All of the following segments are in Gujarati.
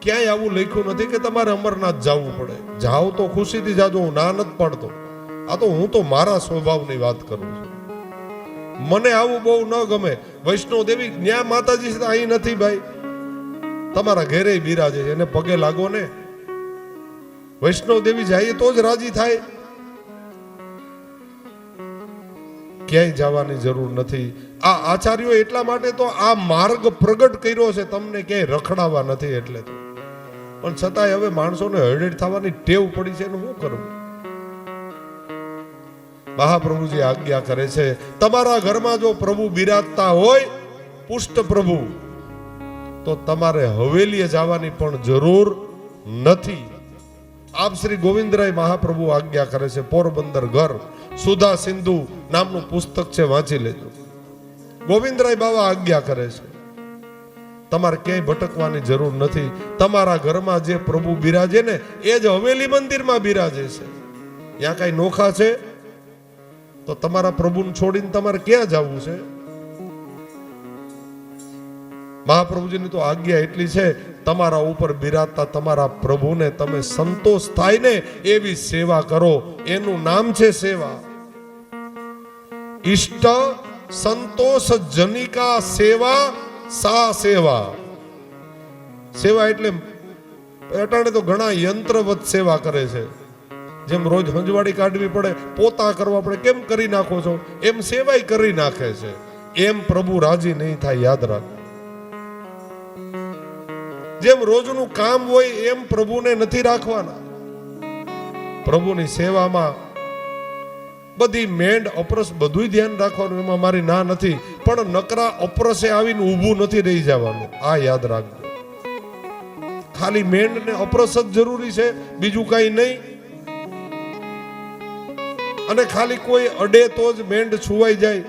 ક્યાંય આવું લખ્યું નથી કે તમારે અમરનાથ જવું પડે. જાઓ તો ખુશીથી જાજો, હું ના નથી પાડતો. આ તો હું તો મારા સ્વભાવની વાત કરું છું. મને આવું બહુ ન ગમે. વૈષ્ણવ દેવી ન્યા માતાજી છે અહીં નથી ભાઈ, તમારા ઘેરે બિરાજે છે, એને પગે લાગો ને. વૈષ્ણવ દેવી જાય તો જ રાજી થાય. ક્યાંય જવાની જરૂર નથી. આ આચાર્યો એટલા માટે તો આ માર્ગ પ્રગટ કર્યો છે, તમને ક્યાંય રખડાવા નથી એટલે તો. પણ છતાંય હવે માણસોને હળેડ થવાની ટેવ પડી છે, એનું શું કરવું? મહાપ્રભુજી આજ્ઞા કરે છે, તમારા ઘરમાં જો પ્રભુ બિરાજતા હોય, પુષ્ટ પ્રભુ, તો તમારે હવેલીએ જવાની પણ જરૂર નથી. આપ શ્રી ગોવિંદરાય મહાપ્રભુ આજ્ઞા કરે છે, પોરબંદર ઘર સુધા સિંધુ નામનું પુસ્તક છે, વાંચી લેજો. ગોવિંદરાય બાવા આજ્ઞા કરે છે, તમારે ક્યાંય ભટકવાની જરૂર નથી. તમારા ઘરમાં જે પ્રભુ બિરાજે ને એ જ હવેલી મંદિરમાં બિરાજે છે. ત્યાં કઈ નોખા છે તો તમારા પ્રભુને છોડીને તમારે ક્યાં જવું છે? મહાપ્રભુજીની તો આજ્ઞા એટલી છે, તમારા ઉપર બિરાજતા તમારા પ્રભુને તમે સંતોષ થાય ને એવી સેવા કરો. એનું નામ છે સેવા. ઇષ્ટ સંતોષ જનિકા સેવા, સા સેવા. સેવા એટલે અટાણે તો ઘણા યંત્રવત સેવા કરે છે. જેમ રોજ હંજવાડી કાઢવી પડે, પોતા કરવા પડે, કેમ કરી નાખો છો એમ સેવાય કરી નાખે છે. એમ પ્રભુ રાજી નહીં થાય, યાદ રાખ. જેમ રોજનું કામ હોય એમ પ્રભુને નથી રાખવાના. પ્રભુની સેવામાં બધી મેંડ અપરસ બધું ધ્યાન રાખવાનું, એમાં મારી ના નથી. પણ નકરા અપરસે આવીને ઊભું નથી રહી જવાનું, આ યાદ રાખજો. ખાલી મેંડ ને અપરસ જ જરૂરી છે, બીજું કઈ નહીં. અને ખાલી કોઈ અડે તો જ મેંડ છુવાઈ જાય.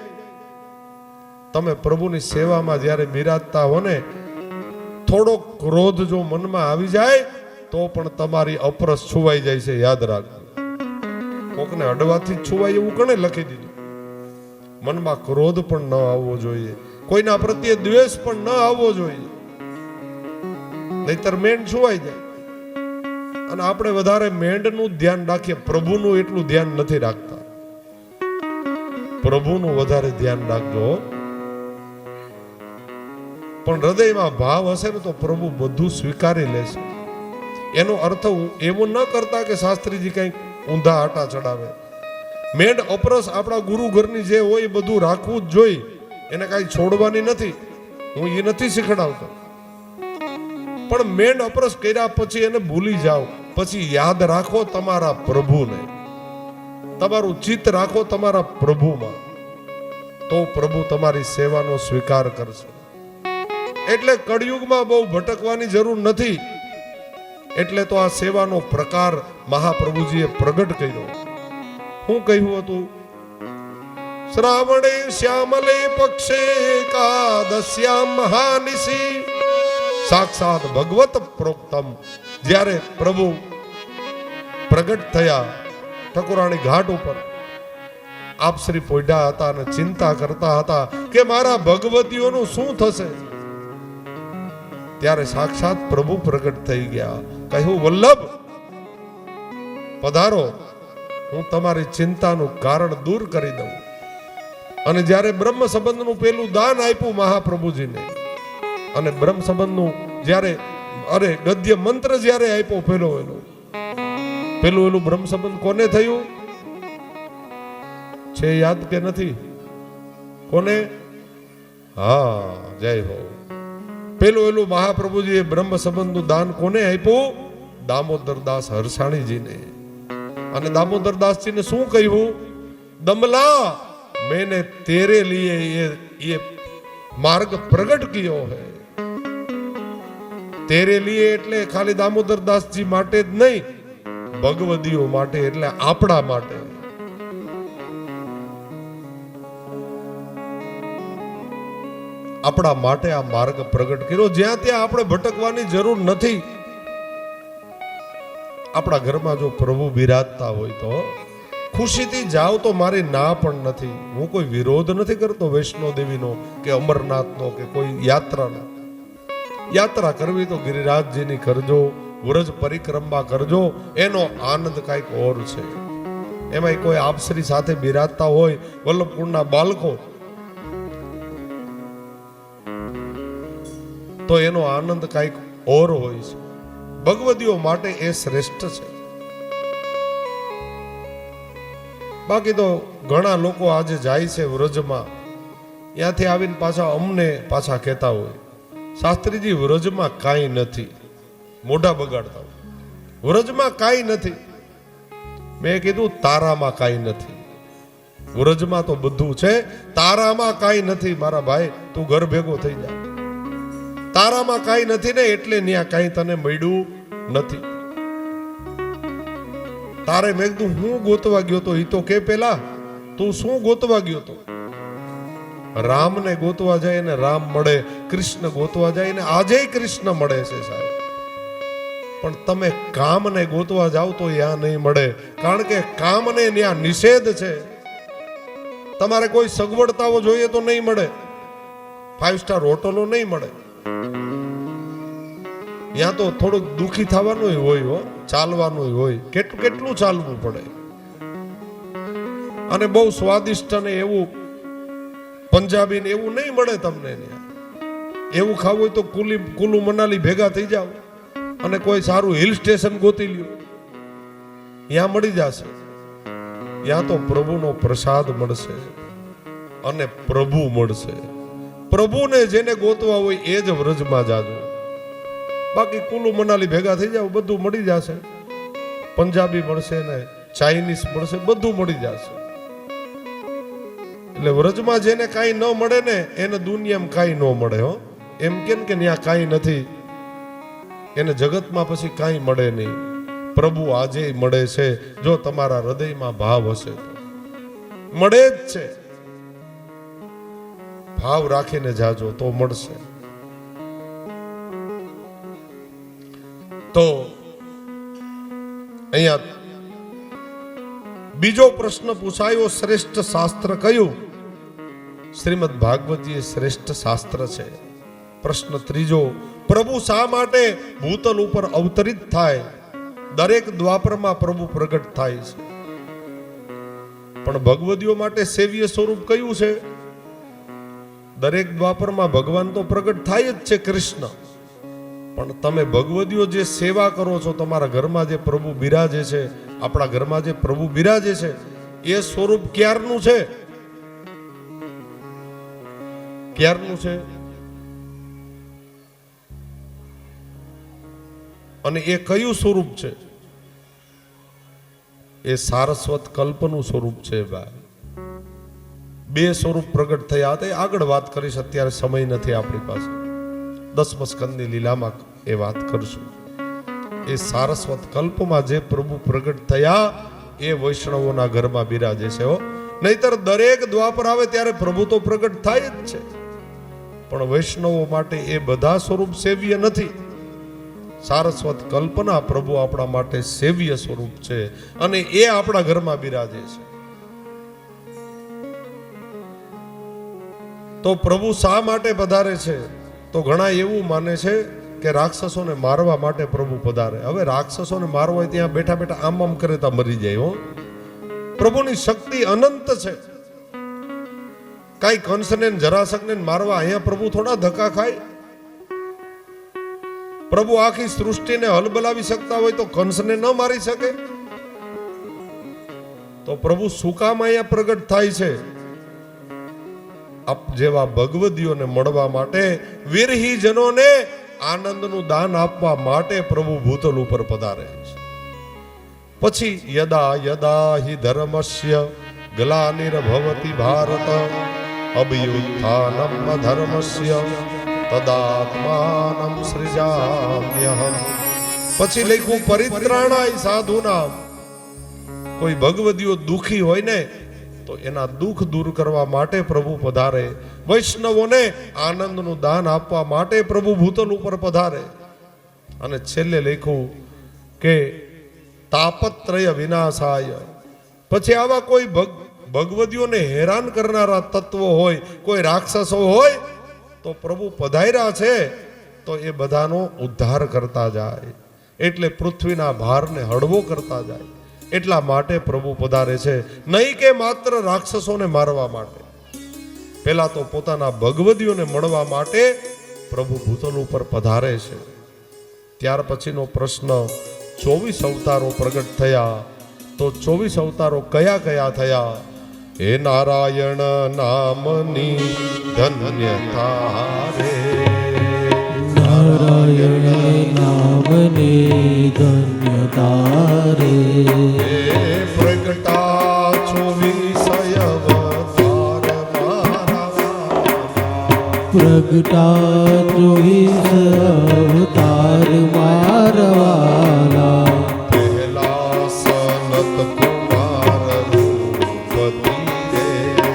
તમે પ્રભુની સેવામાં જ્યારે બિરાજતા હો ને, થોડો ક્રોધ જો મનમાં આવી જાય તો પણ તમારી અપરસ છુવાઈ જાય છે, યાદ રાખજો. કોકને અડવાથી છુવાય એવું કણે લખી દીધું. મનમાં ક્રોધ પણ ન આવવો જોઈએ, કોઈના પ્રત્યે દ્વેષ પણ ન આવવો જોઈએ, નહીતર મેંડ છુવાઈ જાય. અને આપણે વધારે મેંડનું ધ્યાન રાખીએ, પ્રભુનું એટલું ધ્યાન નથી રાખતા. પ્રભુનું વધારે ધ્યાન રાખજો. પણ હૃદયમાં ભાવ હશે ને તો પ્રભુ બધું સ્વીકારી લેશે. એનો અર્થ એવો ન કરતા કે શાસ્ત્રીજી કંઈક ઊંધા આટા ચડાવે. મેંડ અપરસ આપણા ગુરુ ઘરની જે હોય એ બધું રાખવું જ જોઈએ, એને કાંઈ છોડવાની નથી. હું એ નથી શીખડાવતો. પણ મેંડ અપરસ કર્યા પછી એને ભૂલી જાઓ, પછી યાદ રાખો તમારા પ્રભુને, તમારું ચિત્ત રાખો તમારા પ્રભુમાં, તો પ્રભુ તમારી સેવાનો સ્વીકાર કરશે. એટલે કળિયુગમાં બહુ ભટકવાની જરૂર નથી. એટલે તો આ સેવાનો પ્રકાર મહાપ્રભુજીએ પ્રગટ કર્યો. શું કહ્યું હતું? શ્રાવણે શ્યામલે પક્ષે એકાદશ્યામ મહાનિશી સાક્ષાત ભગવત પ્રોક્તમ. જ્યારે પ્રભુ પ્રગટ થયા ઠકુરાણી ઘાટ ઉપર, આપ શ્રી પોઢા હતા અને ચિંતા કરતા હતા કે મારા ભગવતીઓનું શું થશે. ત્યારે સાક્ષાત પ્રભુ પ્રગટ થઈ ગયા. કહ્યું, વલ્લભ પધારો, હું તમારી ચિંતાનું કારણ દૂર કરી દઉં. અને જ્યારે બ્રહ્મ સંબંધનું પેલું દાન આપ્યું મહાપ્રભુજીને, અને બ્રહ્મ સંબંધનું જ્યારે ગદ્ય મંત્ર જ્યારે આપ્યો પેલું બ્રહ્મ સંબંધ કોને થયું છે યાદ કે નથી? કોને? હા, જય હો. પેલું મહાપ્રભુજીએ બ્રહ્મ સંબંધનું દાન કોને આપ્યું? દામોદરદાસ હરસાણીજીને. અને દામોદરદાસજીને શું કહ્યું? દમલા मैंने तेरे लिए ये मार्ग प्रकट कियो है. तेरे लिए એટલે ખાલી દામોદરદાસજી માટે જ નહીં, ભગવદીઓ માટે, એટલે આપણા માટે. આપણા માટે આ માર્ગ પ્રગટ કર્યો, જ્યાં ત્યાં આપણે ભટકવાની જરૂર નથી. આપણા ઘરમાં જો પ્રભુ બિરાજતા હોય તો ખુશીથી જાઓ, તો મારી ના પણ નથી. હું કોઈ વિરોધ નથી કરતો વૈષ્ણો દેવીનો કે અમરનાથનો કે કોઈ યાત્રાનો. યાત્રા કરવી તો ગિરિરાજજીની કરજો, વ્રજ પરિક્રમા કરજો, એનો આનંદ કાંઈક ઓર છે. એમાં કોઈ આપશ્રી સાથે બિરાજતા હોય, વલ્લભકુંડના બાળકો, તો એનો આનંદ કાંઈક ઓર હોય છે. ભગવદીઓ માટે એ શ્રેષ્ઠ છે. બાકી તો ઘણા લોકો આજે જાય છે વ્રજમાં, ત્યાંથી આવીને અમને પાછા કહેતા હોય, શાસ્ત્રીજી વ્રજમાં કાંઈ નથી, મોઢા બગાડતા હોય, વ્રજમાં કાંઈ નથી. મેં કીધું તારામાં કાંઈ નથી, વ્રજમાં તો બધું છે, તારામાં કાંઈ નથી. મારા ભાઈ, તું ઘર ભેગો થઈ જા. તારામાં કાંઈ નથી ને એટલે ત્યાં કાંઈ તને મળ્યું નથી. તારે મેં કીધું હું ગોતવા ગયો તો, એ તો કે પેલા તું શું ગોતવા ગયો તો? રામને ગોતવા જાય ને રામ મળે, કૃષ્ણ ગોતવા જાય ને આજે કૃષ્ણ મળે છે સાહેબ. પણ તમે કામને ગોતવા જાવ તો ત્યાં નહીં મળે, કારણ કે કામને ત્યાં નિષેધ છે. તમારે કોઈ સગવડતાઓ જોઈએ તો નહીં મળે, 5 સ્ટાર હોટલો નહીં મળે. ત્યાં તો થોડુંક દુખી થવાનું હોય હો, ચાલવાનું હોય, કેટલું ચાલવું પડે. અને બહુ સ્વાદિષ્ટ અને એવું પંજાબી ને એવું નહીં મળે તમને. એવું ખાવું હોય તો કુલુ મનાલી ભેગા થઈ જાવ અને કોઈ સારું હિલ સ્ટેશન ગોતી લ્યો, ત્યાં મળી જશે. ત્યાં તો પ્રભુનો પ્રસાદ મળશે અને પ્રભુ મળશે. પ્રભુને જેને ગોતવા હોય એ જ વ્રજમાં જાજો. બાકી કુલુ મનાલી ભેગા થઈ જાવ, બધું મળી જશે. પંજાબી મળશે ને ચાઇનીઝ મળશે, બધું મળી જશે. એટલે વ્રજમાં જેને કાંઈ ન મળે ને એને દુનિયામાં કાંઈ ન મળે હો. એમ કે ત્યાં કાંઈ નથી, એને જગતમાં પછી કાંઈ મળે નહીં. પ્રભુ આજે મળે છે, જો તમારા હૃદયમાં ભાવ હશે તો મળે જ છે. ભાવ રાખીને જાજો તો મળશે. તો અહીંયા બીજો પ્રશ્ન પૂછાયો, શ્રેષ્ઠ શાસ્ત્ર કયું? શ્રીમદ ભાગવતી એ શ્રેષ્ઠ શાસ્ત્ર છે. પ્રશ્ન ત્રીજો, પ્રભુ શા માટે ભૂતલ ઉપર અવતરિત થાય? દરેક દ્વાપરમાં પ્રભુ પ્રગટ થાય છે, પણ ભગવદીઓ માટે સેવ્ય સ્વરૂપ કયું છે? દરેક દ્વાપરમાં ભગવાન તો પ્રગટ થાય જ છે, કૃષ્ણ. પણ તમે ભગવદીઓ જે સેવા કરો છો, તમારા ઘરમાં જે પ્રભુ બિરાજે છે, આપણા ઘરમાં જે પ્રભુ બિરાજે છે, એ સ્વરૂપ ક્યારનું છે? ક્યારનું છે? અને એ કયું સ્વરૂપ છે? એ સારસ્વત કલ્પનું સ્વરૂપ છે ભાઈ. 2 સ્વરૂપ પ્રગટ થયા હતા, આગળ વાત કરીશ, અત્યારે સમય નથી આપણી પાસે. 10મ સ્કંદની લીલામાં એ વાત કરશું. એ સારસ્વત કલ્પમાં જે પ્રભુ પ્રગટ થયા એ વૈષ્ણવોના ઘરમાં બિરાજે છે હો. નહીતર દરેક દ્વાપર આવે ત્યારે પ્રભુ તો પ્રગટ થાય જ છે, પણ વૈષ્ણવો માટે એ બધા સ્વરૂપ સેવ્ય નથી. સારસ્વત કલ્પના પ્રભુ આપણા માટે સેવ્ય સ્વરૂપ છે અને એ આપણા ઘરમાં બિરાજે છે. તો પ્રભુ શા માટે પધારે છે? તો ઘણા એવું માને છે કે રાક્ષસોને મારવા માટે પ્રભુ પધારે. હવે રાક્ષસોને મારવા હોય ત્યાં બેઠા બેઠા આમ કરે તો મરી જાય હો. પ્રભુની શક્તિ અનંત છે. કઈ કંસને જરાસંઘને મારવા અહીંયા પ્રભુ થોડા ધક્કા ખાય? પ્રભુ આખી સૃષ્ટિને હલબલાવી શકતા હોય તો કંસને ન મારી શકે? તો પ્રભુ શું કામ અહીંયા પ્રગટ થાય છે? આપ જેવા ભગવદીઓને મળવા માટે, વિરહી જનોને આનંદનું દાન આપવા માટે પ્રભુ ભૂતલ ઉપર પધારે છે. પછી યદા યદા હિ ધર્મસ્ય ગ્લાનિર્ભવતિ ભારત અભ્યુત્થાનમ અધર્મસ્ય તદાત્માનમ સૃજામ્યહમ. પછી લખ્યું પરિત્રાણાય સાધુનામ. કોઈ ભગવદીઓ દુખી હોય ને તો એના દુઃખ દૂર કરવા માટે પ્રભુ પધારે. વૈષ્ણવોને આનંદનું દાન આપવા માટે પ્રભુ ભૂતલ ઉપર પધારે. અને છેલ્લે લખ્યું કે તાપત્રય વિનાશાય. પછી આવા કોઈ ભગવદીઓને હેરાન કરનારા તત્વો હોય, કોઈ રાક્ષસો હોય, તો પ્રભુ પધાર્યા છે તો એ બધાનો ઉદ્ધાર કરતા જાય, એટલે પૃથ્વીના ભારને હળવો કરતા જાય. એટલા માટે પ્રભુ પધારે છે, નહીં કે માત્ર રાક્ષસોને મારવા માટે. પહેલા તો પોતાના ભગવદીઓને મળવા માટે પ્રભુ ભૂતલ ઉપર પધારે છે. ત્યાર પછીનો પ્રશ્ન, 24 અવતારો પ્રગટ થયા, તો 24 અવતારો કયા કયા થયા? હે નારાયણ નામની ધન્યતા રે, નારાયણ નામની ધન્યતા રે. પ્રગટા 24 અવતાર મારા, પ્રગટા 24 અવતાર મારવાલા. પહેલા સનત કુમાર રૂપતિ રે,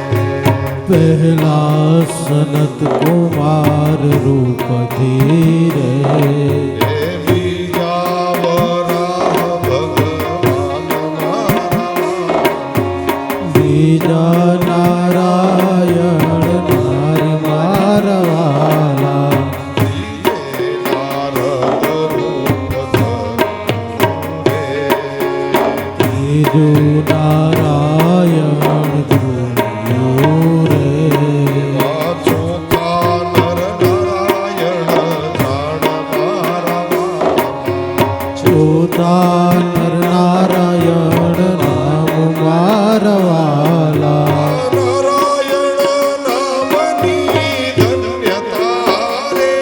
પહેલા સનત કુમાર રૂપથી રે. બીજા વરાહ ભગવાન મારા, બીજા નારાયણ નાર મારવાલા. ત્રીજે નારદ રૂપ ધર્યું રે. ત્રીજું નારાયણ ધ્રુવ્યું રે. ચોથા નર નારાયણ જાણ મારા, ચોથા નર નારાયણ નામ મારવાલા. નારાયણ નામની ધન્યતા રે,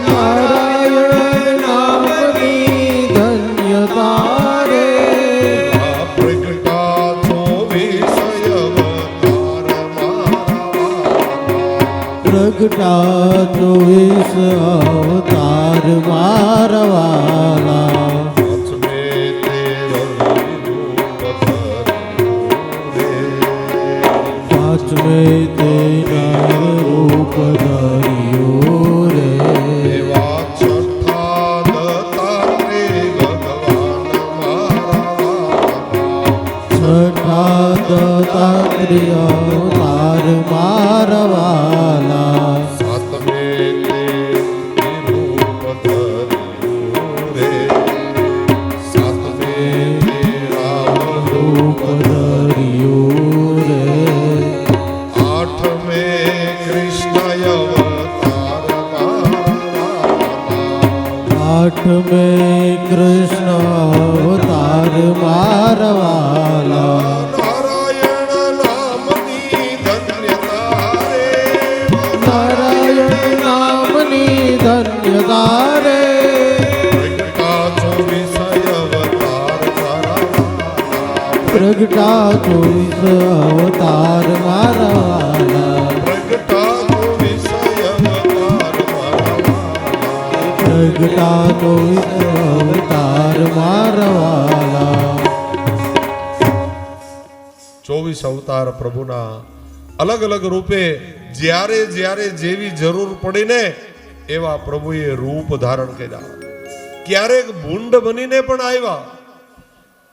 નારાયણ નામની ધન્યતા રે. પ્રગટા 24 અવતાર મારા, પાંચમે તે રૂપ ધર્યું રે. એવા છઠ્ઠા દત્તાત્રેય ભગવાન મારા, છઠ્ઠા દત્તાત્રેય અવતાર મારવાલા. સાતમે તે રૂપ ધર્યું રે, સાતમે તે રામ રૂપ ધર્યું રે. આઠમે કૃષ્ણ અવતાર મારા, આઠમે કૃષ્ણ અવતાર મારવાલા. નારાયણ નામની ધન્યતા રે, નારાયણ નામની ધન્યતા રે. પ્રગટા 24 અવતાર મારા, પ્રગટા 24 અવતાર મારવાલા. 24 અવતાર પ્રભુના અલગ અલગ રૂપે જ્યારે જ્યારે જેવી જરૂર પડીને એવા પ્રભુએ રૂપ ધારણ કર્યા. ક્યારેક ભૂંડ બનીને પણ આવ્યા,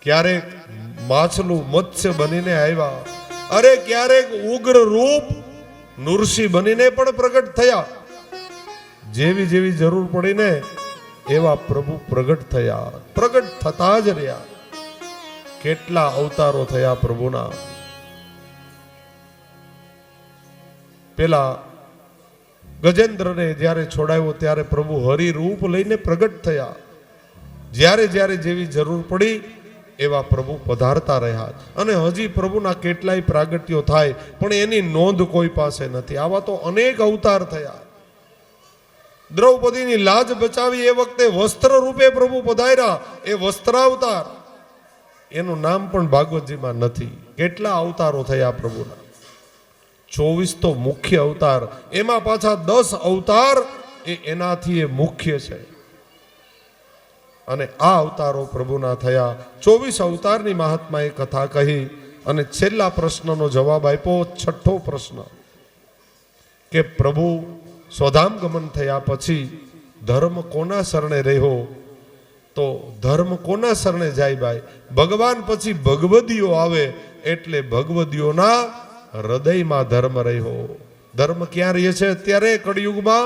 ક્યારેક માછલું મત્સ્ય બનીને આવ્યા, અરે ક્યારેક ઉગ્ર રૂપ નૃષિ બનીને પણ પ્રગટ થયા. જેવી જેવી જરૂર પડીને એવા પ્રભુ પ્રગટ થયા, પ્રગટ થતા જ રહ્યા. કેટલા અવતારો થયા પ્રભુના. પેલા ગજેન્દ્રને જ્યારે છોડાયો ત્યારે પ્રભુ હરિરૂપ લઈને પ્રગટ થયા. જ્યારે જ્યારે જેવી જરૂર પડી એવા પ્રભુ પધારતા રહ્યા. અને હજી પ્રભુના કેટલાય પ્રાગટ્યો થાય પણ એની નોંધ કોઈ પાસે નથી. આવા તો અનેક અવતાર થયા. દ્રૌપદીની લાજ બચાવી એ વખતે વસ્ત્ર રૂપે પ્રભુ પધાર્યા, એ વસ્ત્રાવતાર. એનું નામ પણ ભાગવતજીમાં નથી. કેટલા અવતારો થયા પ્રભુના. 24 તો મુખ્ય અવતાર, એમાં પાછા 10 અવતાર એ એનાથી એ મુખ્ય છે. અને આ અવતારો પ્રભુના થયા. 24 અવતારની મહાત્માએ કથા કહી અને છેલ્લા પ્રશ્નનો જવાબ આપ્યો. છઠ્ઠો પ્રશ્ન કે પ્રભુ સ્વધામ ગમન થયા પછી ધર્મ કોના શરણે રહ્યો? તો ધર્મ કોના શરણે જાય ભાઈ? ભગવાન પછી ભગવદીઓ આવે એટલે ભગવદીઓના હૃદયમાં ધર્મ રહ્યો. ધર્મ ક્યાં રહે છે અત્યારે કળિયુગમાં?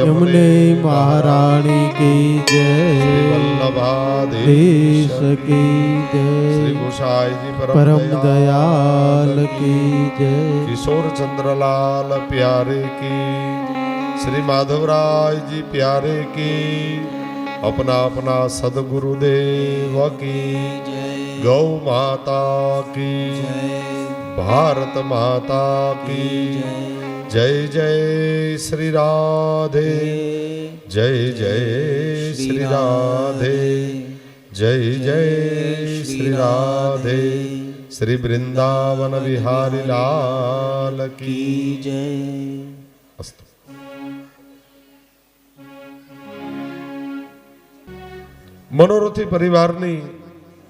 यमुने महारानी की जय वल्लभाधीश की श्री जय गोसाई जी परम दयाल की जय किशोर चंद्रलाल प्यारे की श्री माधवराय जी प्यारे की अपना अपना सदगुरुदेव की गौ माता की भारत माता की जय जय श्री राधे जय जय श्री राधे जय जय श्री राधे श्री वृंदावन विहारी लाल की जय। अस्तु। મનોરથી પરિવારની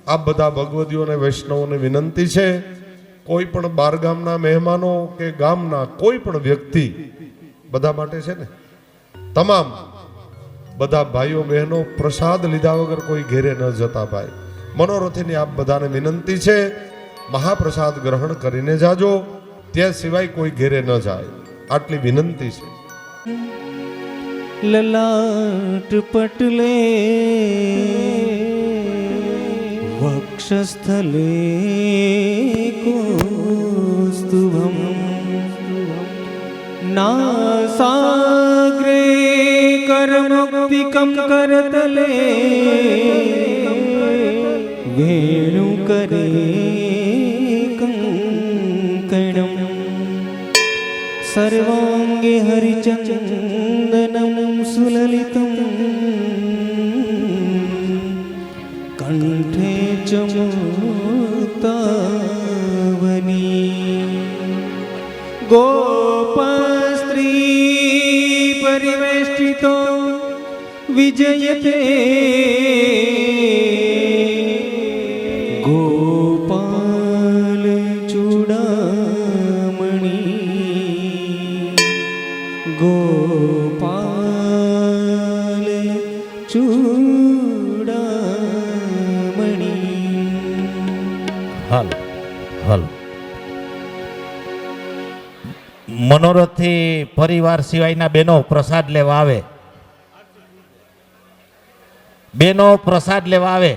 આ બધા ભગવદીઓને વૈષ્ણવોને વિનંતી છે, કોઈ પણ બાર ગામના મહેમાનો કે ગામના કોઈ પણ વ્યક્તિ બધા માટે છે ને, તમામ બધા ભાઈઓ બહેનો પ્રસાદ લીધા વગર કોઈ ઘેરે ન જતા ભાઈ. મનોરથીની આપ બધાને વિનંતી છે, મહાપ્રસાદ ગ્રહણ કરીને જાજો, ત્યાં સિવાય કોઈ ઘેરે ન જાય, આટલી વિનંતી છે. ललाट पटले वक्षस्थले कौस्तुभं नासाग्रे करमुक्तिकं करतले वेणुकरे कंकणम् सर्वांगे हरिचंदनं सुललितं कंठे च मुक्तावनी गोपस्त्री परिवेष्टितो विजयते गोपाल चूड़ामणि गोपाल चूड़ामणि। હાલ હાલ મનોરથથી પરિવાર સિવાયના બેનો પ્રસાદ લેવા આવે, બેનો પ્રસાદ લેવા આવે.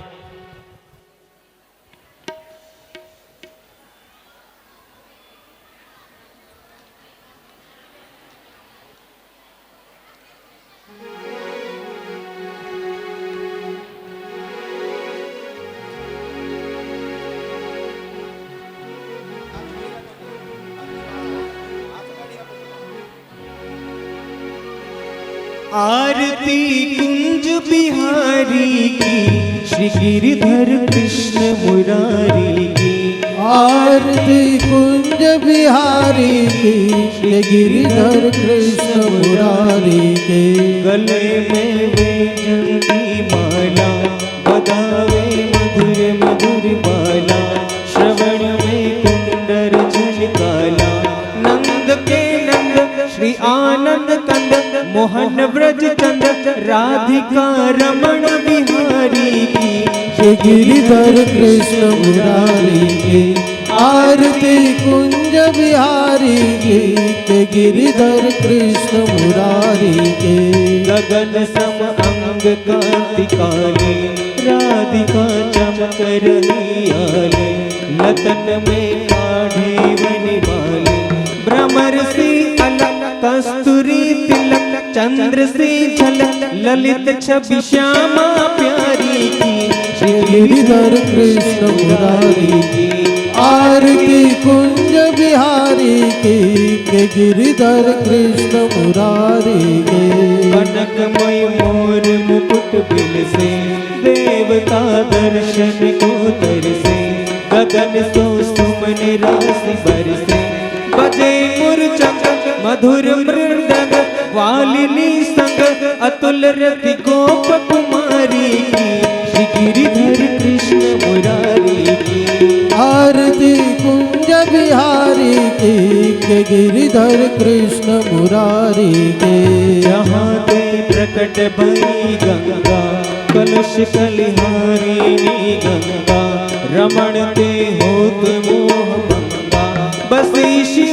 आरती कुंज बिहारी की श्री गिरिधर कृष्ण मुरारी की आरती कुंज बिहारी की श्री गिरिधर कृष्ण मुरारी के गले में वैजंती माला बदावे मधुर मधुर बाला श्रवण में कुंडर झलकाला नंद के नंद श्री आनंद कंद मोहन व्रज चंद राधिका रमण बिहारी की श्री गिरिधर कृष्ण मुरारी के आरती कुंज बिहारी की गिरिधर कृष्ण मुरारी के गगन सम अंग कांति काले राधिका चमक रही आले लतन में काढ़ी वनि वाले भ्रमर सी अलग कस्तूरी तिलक चंद्र से झलक ललित छवि श्यामा प्यारी की श्री गिरिधर कृष्ण मुरारी की आरती कुंज बिहारी की गिरिधर कृष्ण मुरारी के कनकमय मोर मुकुट बिल से देवता दर्शन को तरसे गगन सो सुमन राशि बरसे बजे मुरचक मधुर मृदंग वालिनी संग अतुल रति गोप कुमारी की श्री गिरिधर कृष्ण मुरारी की आरती कुंज बिहारी की गिरिधर कृष्ण मुरारी के जहाँ ते प्रकट भई गंगा कलश कलिहारिणी गंगा रमण ते होत मोह भंगा बसी शिव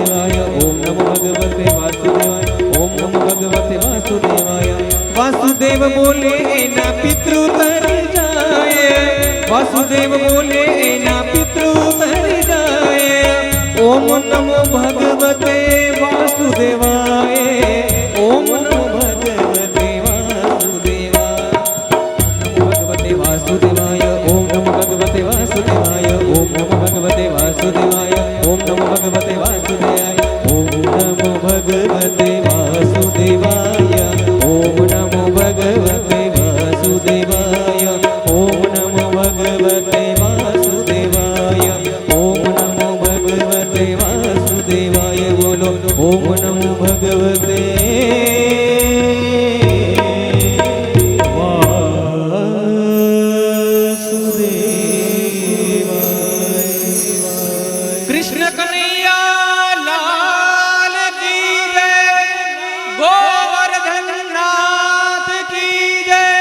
वासुदेवाय ओम नमो भगवते वासुदेवाय ओम नमो भगवते वासुदेवाय वासुदेव बोले एना पितृ तर जाए वासुदेव बोले एना पितृ तर जाए ओम नमो भगवते वासुदेवाय ओम नमो भगवते वासुदेवाय ओम नमो भगवते वासुदेवाय ओम नमो भगवते वासुदेवाय ओम नमो भगवते वासुदेवाय ओम नमो भगवते वासुदेवाय ओम नमो भगवते वासुदेवाय ओम नमो भगवते वासुदेवाय ओम नमो भगवते वासुदेवाय बोलो ओम नमो भगवते कृष्ण कन्हैया लाल की जय गोवर्धन नाथ की जय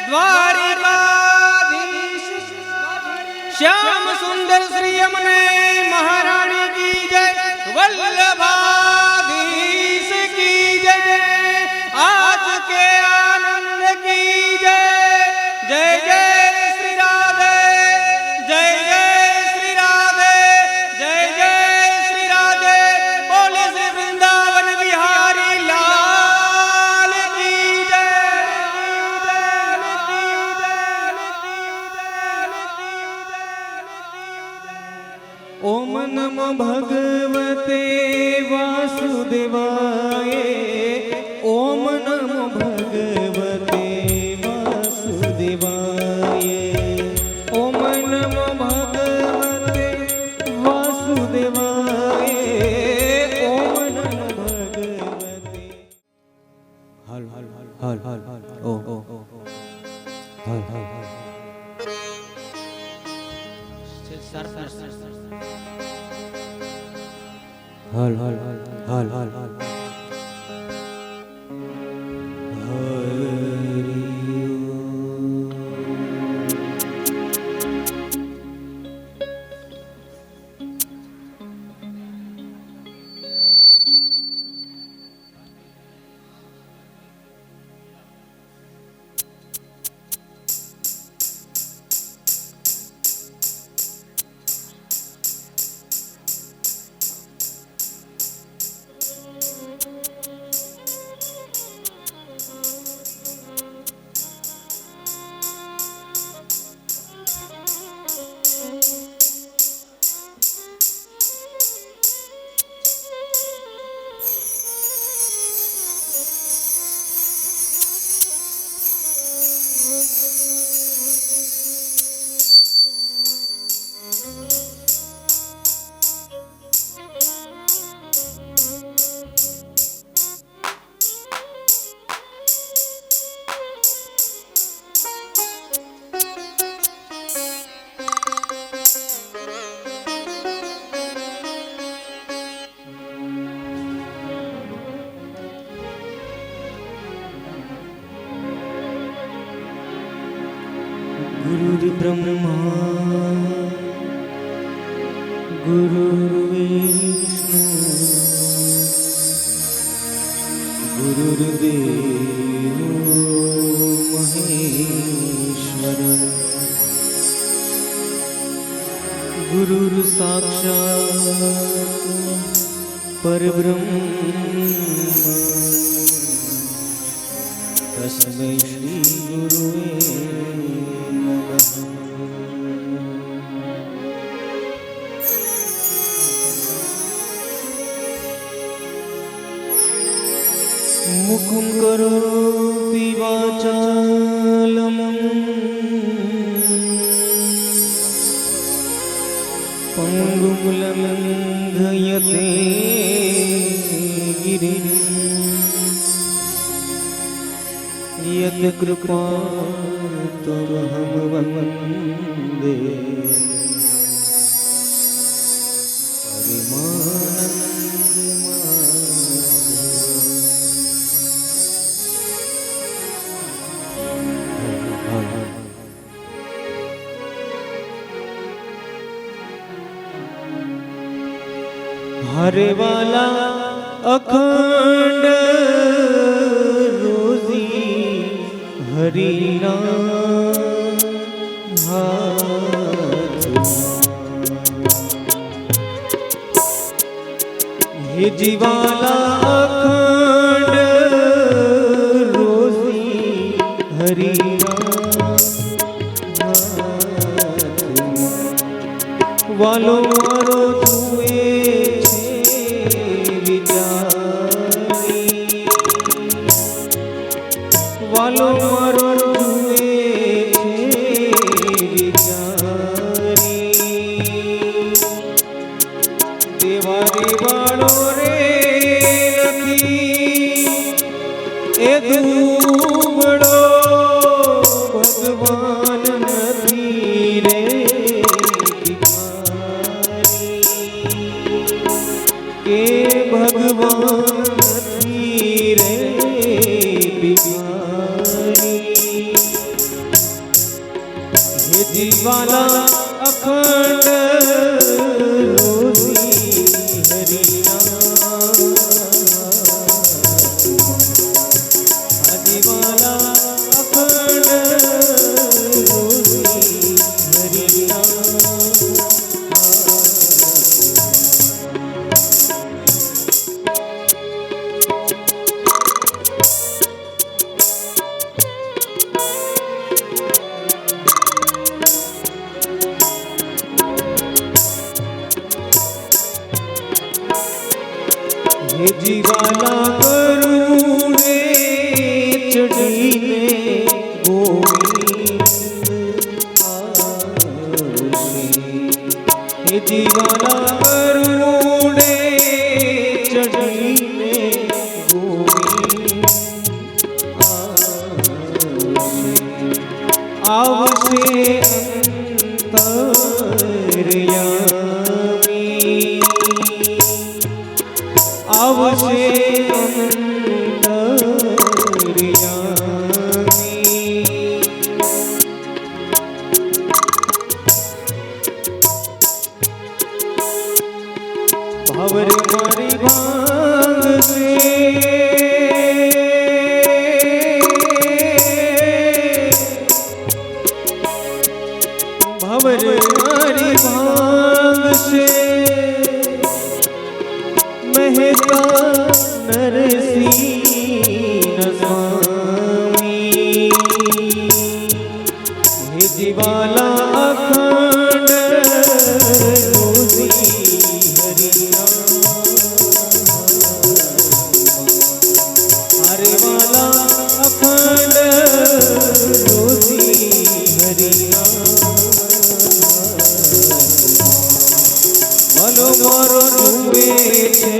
द्वारिकाधीश श्याम सुंदर श्री यमुने महारानी की जय वल्लभाधीश की जय आज के आनंद की जय जय जय श्री राधे जय जय श्री राधे जय जय श्री राधे बोले श्री वृंदावन बिहारी लाल की जय। ओम नमो भगवते वासुदेवाय ओम नमो भगवते वासुदेवाय ओम नमो भगवते वासुदेवाय ओम नमो भगवते हल हल हल हल हल ओ हल हल हल हल हल हल हल गुरुर्ब्रह्मा गुरुर्विष्णु गुरुर्देवो महेश्वर गुरुर्साक्षात् परब्रह्म तस्मै श्री गुरुवे नमः। मुखं करोति वाचालं पङ्गुं लङ्घयते गिरिं यत् कृपातमहं वन्दे हर हरे वाला अखंड रोजी हरि नाम हाथ हे जीवाला अखंड रोजी हरि वालो मारो तुए विचारी वालो मारो तुए विचारी देवारी वालो रे नथी ए दूबड़ो भगवान नथी रे के भगवान नथी रे बिमारी हे जीवाला अखंड रोजी हरि नाम जीवाला अखंड रोजी हरि नाम हे जीवाला करुणे चढ़ीने गोविंद आवसे हे जीवाला करुणे चढ़ीने गोविंद आवसे अंतर्यामी आवसे अंतर्यामी भावर मारी भांग से भावर मारी भांग से महता नरसिंह स्वामी हे जीवाला अखंड रोजी हरि हरे वाला अखंड रोजी हरि भलो मारो जुए छे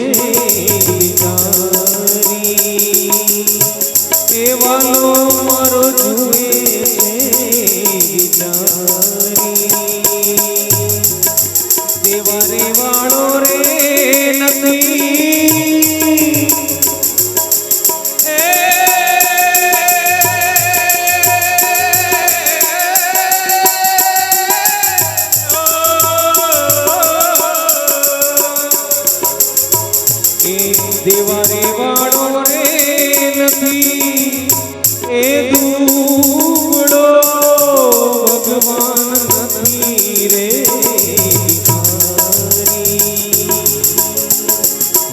विचारी ए वालो मारो जुए छे विचारी देवारे वालो रे नथी देवारे वाड़ो रे नथी ए दूबड़ो भगवान नथी रे भिखारी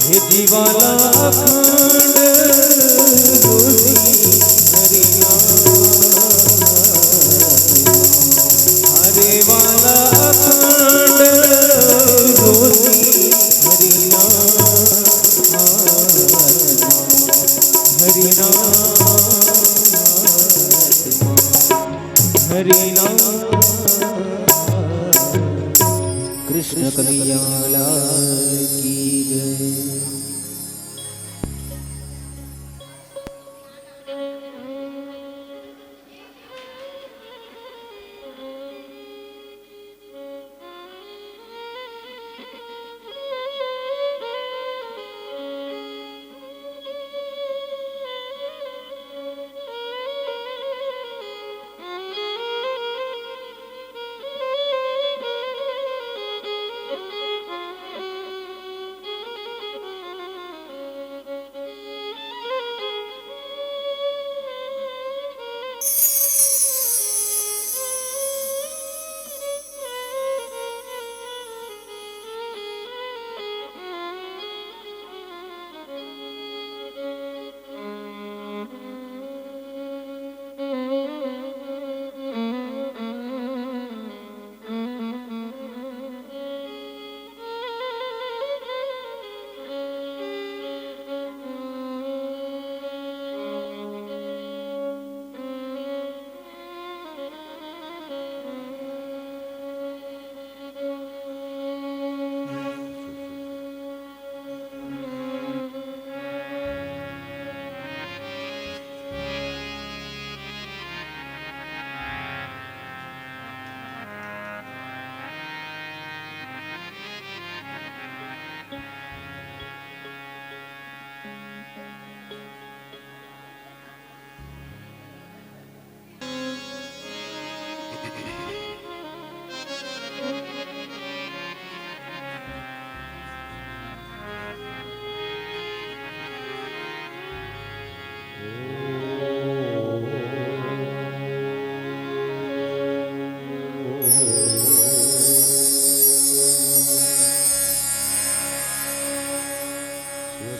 हे जीवाला अखंड रोजी हरि हरे वाला अखंड रोजी हरि हरि नाम कृष्ण कन्हैया लाल की जय।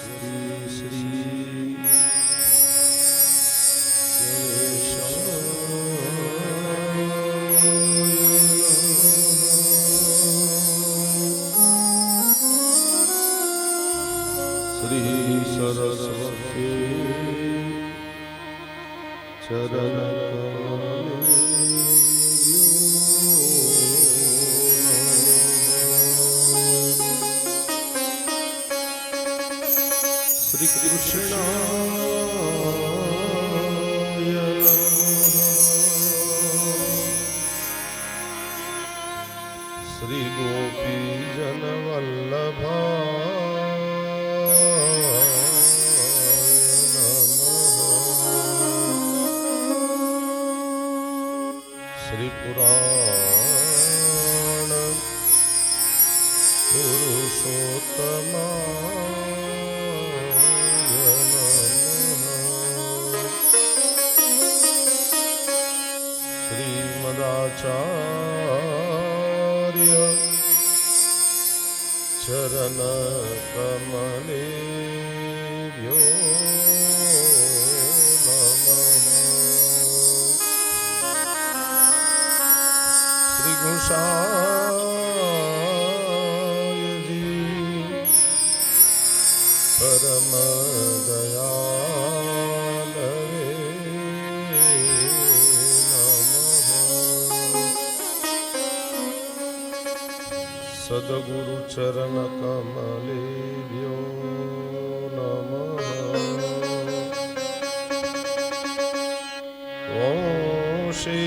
स्वस्ति श्री श्री सरस्वती चरण श्री कृष्ण श्री गोपी जन वल्लभा श्री पुराण पुरुषोत्तमा श्रीमदाचार्य चरण कमले श्री गोसाई जी परम दयाल सदगुरु चरण कमले नमः। ओम श्री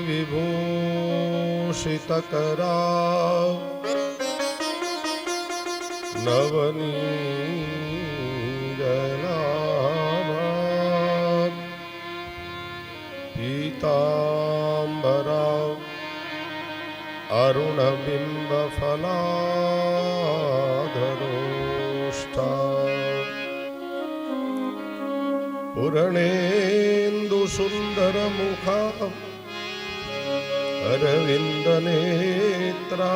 विभूषितकरा नवनीगलाभा पीताम्बरा अरुणबिम्बफलाधरोष्ठा पूर्णेन्दुसुन्दरमुखा अरविन्दनेत्रा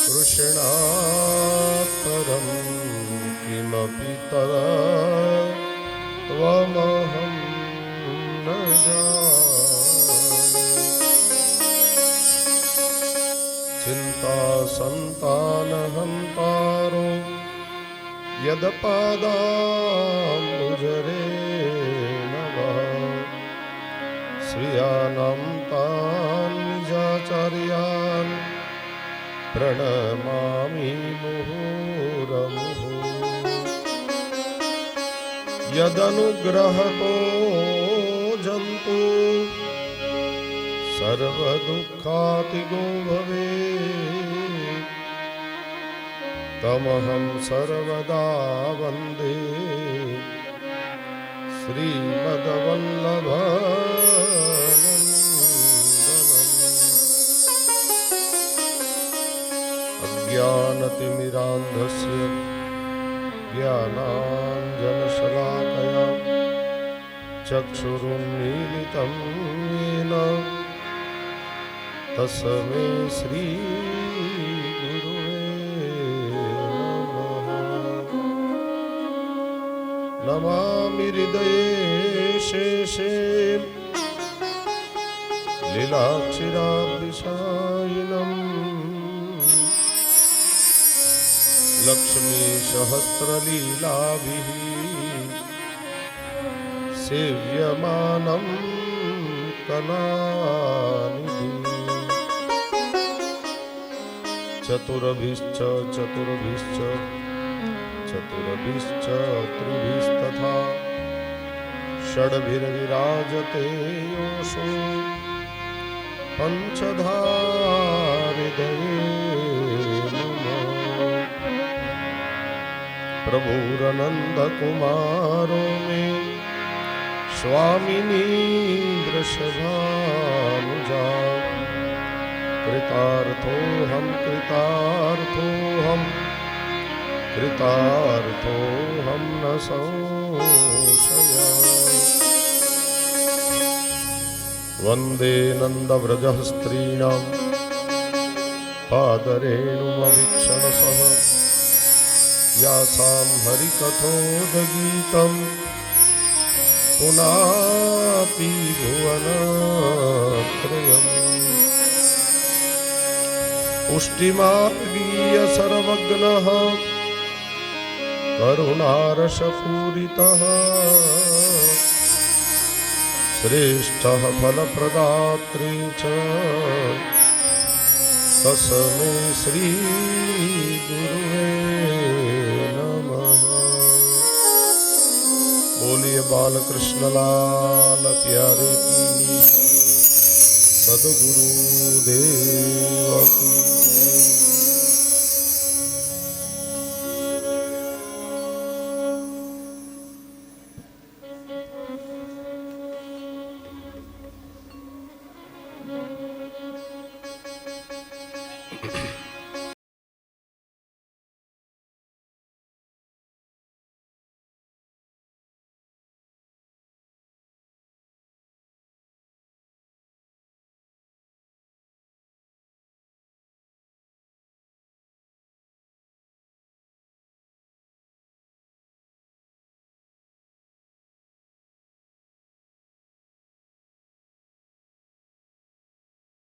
कृष्णात् परं किमपि तत्त्वमहं न जाने। चिन्ता सन्तानहन्तारो यदपादाम्बुजरे नमः श्रियाणां तान् निजाचार्यान् प्रणमामि मुहुरमुहुः। यदनुग्रहतो जन्तु सर्वदुःखातिगो भवेत् तमहं सर्वदा वन्दे श्रीमद्वल्लभनन्दनम्। अज्ञानतिमिरान्धस्य ज्ञानाञ्जनशलाकया चक्षुरुन्मीलितं येन तस्मै श्रीगुरुवे नमः। नमामि हृदये शेषे लीलाक्षिराब्धिशायिनम् लक्ष्मी सहस्रलीलाभिः सेव्यमानं कलानिधि। चतुर्भिश्च चतुर्भिश्च चतुर्भिश्च त्रिभिस्तथा षड्भिर्विराजते योऽसो पञ्चधा हृदये नमः। प्रभुरनन्दकुमारो मे स्वामिनी वृषभानुजा कृतार्थोऽहं कृतार्थोऽहं कृतार्थोऽहं न संशयः। वन्दे नन्दव्रजः स्त्रीणां पादरेणुमवीक्षणसः यासां हरिकथोदगीतं पुनाति भुवनत्रयम् पुष्टिमार्गीय सर्वज्ञः करुणारसपूरितः श्रेष्ठः फलप्रदात्री च तस्मै श्री गुरुवे नमः। बोलिए बालकृष्ण लाल प्यारे की सद्गुरु देव की।